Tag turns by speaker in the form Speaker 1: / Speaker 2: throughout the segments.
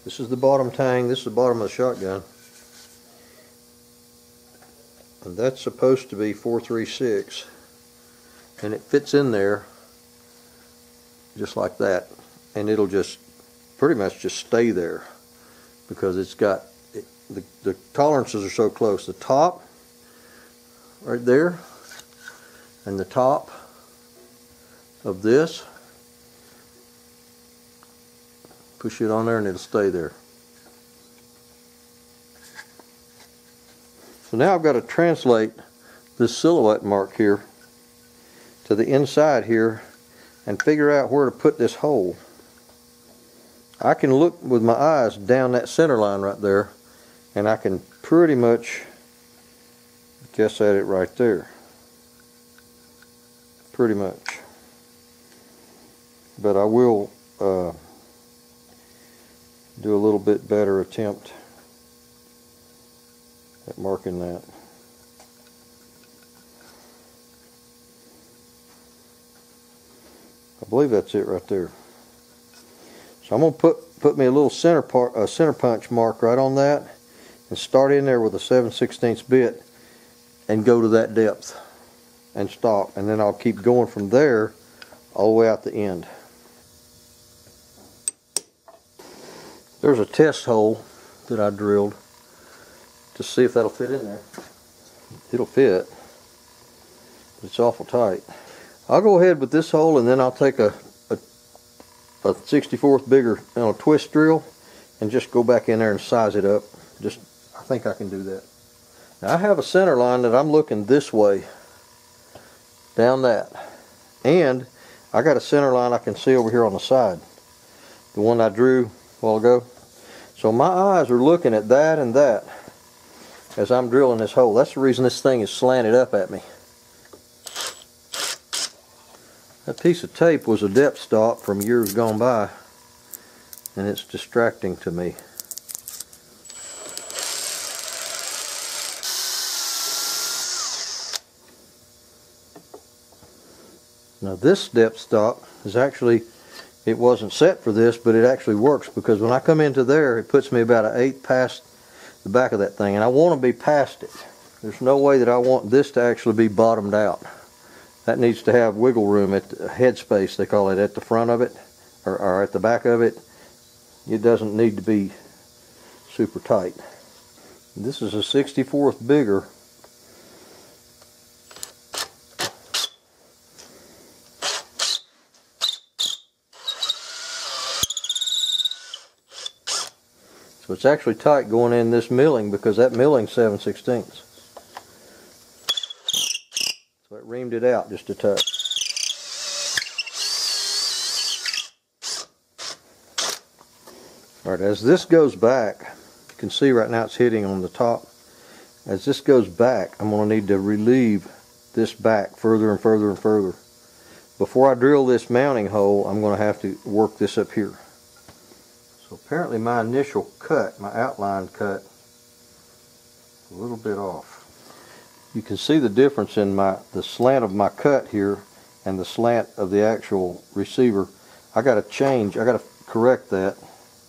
Speaker 1: This is the bottom tang, this is the bottom of the shotgun. And that's supposed to be 436. And it fits in there just like that. And it'll just pretty much just stay there because it's got, the tolerances are so close. The top right there and the top of this, push it on there and it'll stay there. So now I've got to translate this silhouette mark here to the inside here and figure out where to put this hole. I can look with my eyes down that center line right there and I can pretty much guess at it right there. Pretty much. But I will do a little bit better attempt at marking that. I believe that's it right there. So I'm going to put me a little center punch mark right on that and start in there with a 7/16 bit and go to that depth and stop, and then I'll keep going from there all the way out the end. There's a test hole that I drilled to see if that'll fit in there. It'll fit, but it's awful tight. I'll go ahead with this hole and then I'll take a 64th bigger twist drill and just go back in there and size it up. I think I can do that. Now I have a center line that I'm looking this way, down that, and I got a center line I can see over here on the side, the one I drew a while ago. So my eyes are looking at that and that as I'm drilling this hole. That's the reason this thing is slanted up at me. That piece of tape was a depth stop from years gone by, and it's distracting to me. Now this depth stop is actually, it wasn't set for this, but it actually works because when I come into there, it puts me about an 1/8 past the back of that thing, and I want to be past it. There's no way that I want this to actually be bottomed out. That needs to have wiggle room at the headspace, they call it, at the front of it, or at the back of it. It doesn't need to be super tight. This is a 64th bigger. So it's actually tight going in this milling because that milling's 7/16. So it reamed it out just a touch. Alright, as this goes back, you can see right now it's hitting on the top. As this goes back, I'm going to need to relieve this back further and further and further. Before I drill this mounting hole, I'm going to have to work this up here. So apparently my initial cut, my outline cut, a little bit off. You can see the difference in the slant of my cut here and the slant of the actual receiver. I got to change, I got to correct that,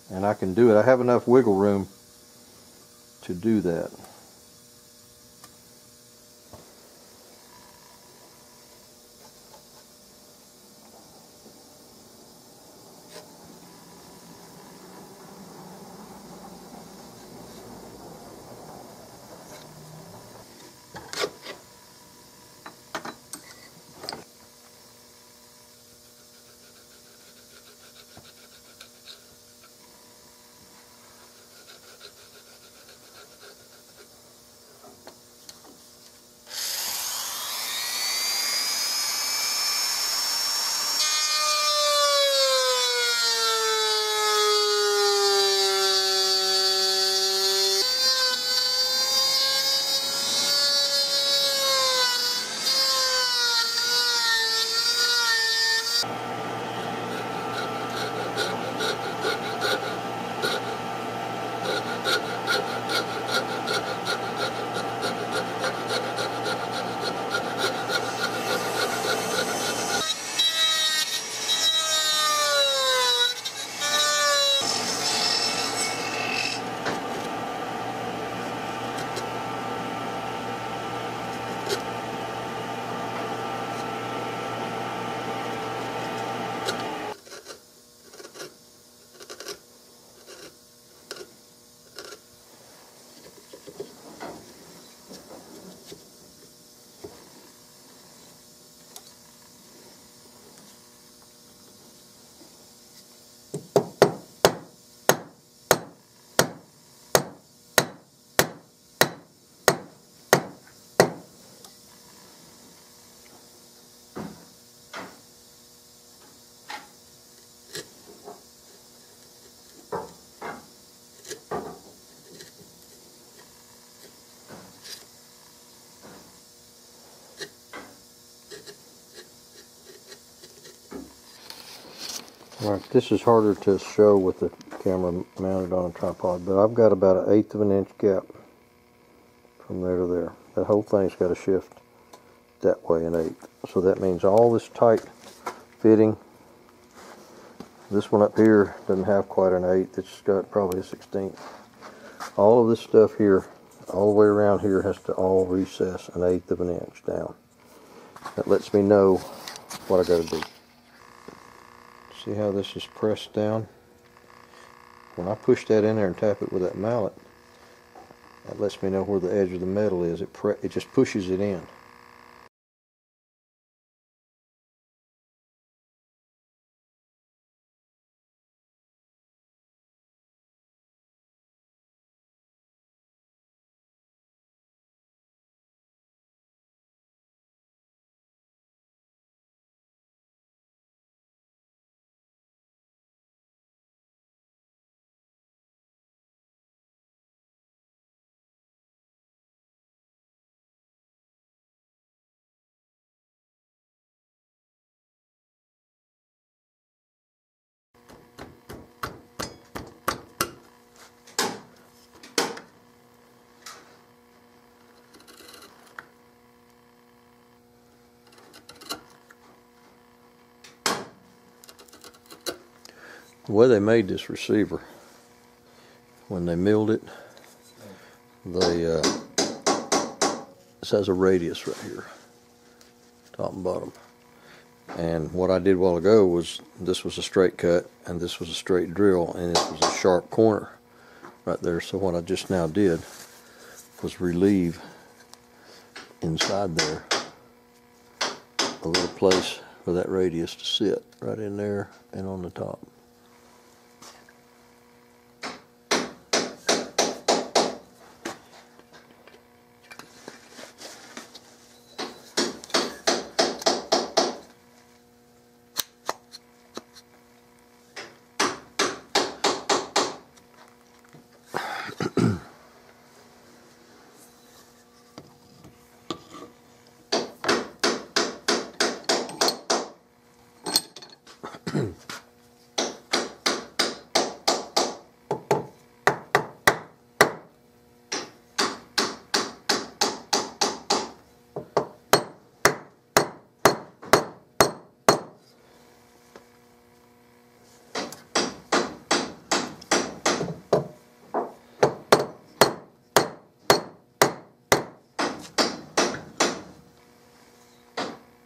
Speaker 1: and I can do it. I have enough wiggle room to do that. Right, this is harder to show with the camera mounted on a tripod, but I've got about 1/8 of an inch gap from there to there. That whole thing's got to shift that way 1/8. So that means all this tight fitting, this one up here doesn't have quite an 1/8, it's got probably a 1/16. All of this stuff here, all the way around here, has to all recess 1/8 of an inch down. That lets me know what I got to do. See how this is pressed down? When I push that in there and tap it with that mallet, that lets me know where the edge of the metal is. It just pushes it in. The way they made this receiver, when they milled it, this has a radius right here, top and bottom. And what I did a while ago was, this was a straight cut and this was a straight drill, and this was a sharp corner right there. So what I just now did was relieve inside there a little place for that radius to sit, right in there and on the top.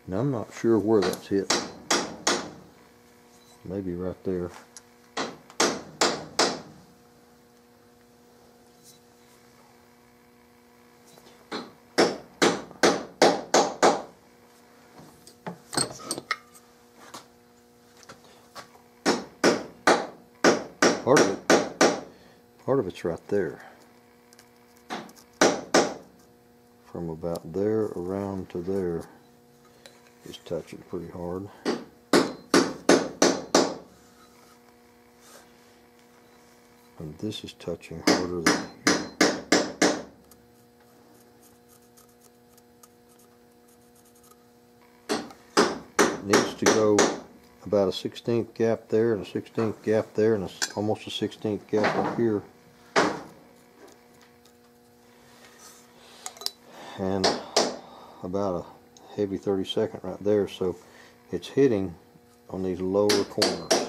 Speaker 1: Now I'm not sure where that's hit. Maybe right there. Part of it's right there. From about there around to there is touching pretty hard. And this is touching harder than here. It needs to go about a 1/16 gap there and a 1/16 gap there and almost a 1/16 gap up here. And about a heavy 32nd right there, so it's hitting on these lower corners.